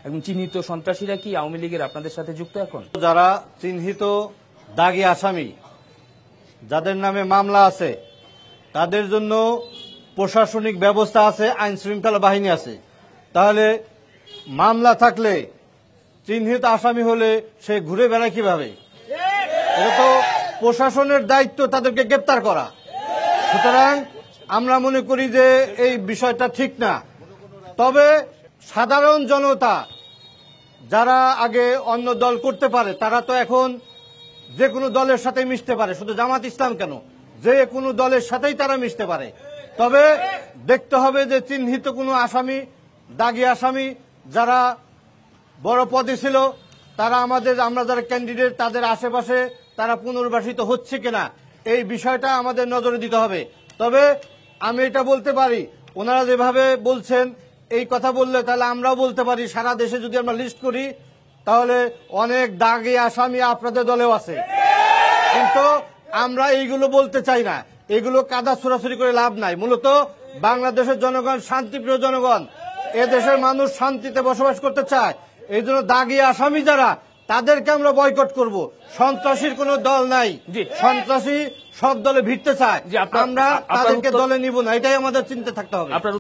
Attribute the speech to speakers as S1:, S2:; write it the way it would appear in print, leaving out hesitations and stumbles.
S1: এবং চিহ্নিত সন্ত্রাসীরা কি আওয়ামী লীগের আপনাদের সাথে যুক্ত এখন?
S2: যারা চিহ্নিত দাগী আসামি, যাদের নামে মামলা আছে, তাদের জন্য প্রশাসনিক ব্যবস্থা আছে, আইন শৃঙ্খলা বাহিনী আছে। তাহলে মামলা থাকলে চিহ্নিত আসামি হলে সে ঘুরে বেড়ায় কিভাবে? এটা তো প্রশাসনের দায়িত্ব তাদেরকে গ্রেপ্তার করা। সুতরাং আমরা মনে করি যে এই বিষয়টা ঠিক না। তবে সাধারণ জনতা যারা আগে অন্য দল করতে পারে, তারা তো এখন যে কোনো দলের সাথে মিশতে পারে, শুধু জামাত ইসলাম কেন, যে কোনো দলের সাথেই তারা মিশতে পারে। তবে দেখতে হবে যে চিহ্নিত কোনো আসামি, দাগী আসামি যারা বড় পদে ছিল, তারা আমরা যারা ক্যান্ডিডেট তাদের আশেপাশে তারা পুনর্বাসিত হচ্ছে কিনা, এই বিষয়টা আমাদের নজরে দিতে হবে। তবে আমি এটা বলতে পারি, ওনারা যেভাবে বলছেন, এই কথা বললে তাহলে আমরাও বলতে পারি সারা দেশে যদি আমরা লিস্ট করি তাহলে অনেক দাগী আসামি আপনাদের দলেও আছে। কিন্তু আমরা এইগুলো বলতে চাই না, এগুলো কাদা ছোড়াছুরি করে লাভ নাই। মূলত বাংলাদেশের জনগণ শান্তিপ্রিয় জনগণ, এ দেশের মানুষ শান্তিতে বসবাস করতে চায়। এই জন্য দাগী আসামি যারা, তাদেরকে আমরা বয়কট করব। সন্ত্রাসীর কোনো দল নাই, সন্ত্রাসী সব দলে ভিড়তে চায়, আমরা তাদেরকে দলে নিব না, এটাই আমাদের চিন্তা থাকতে হবে।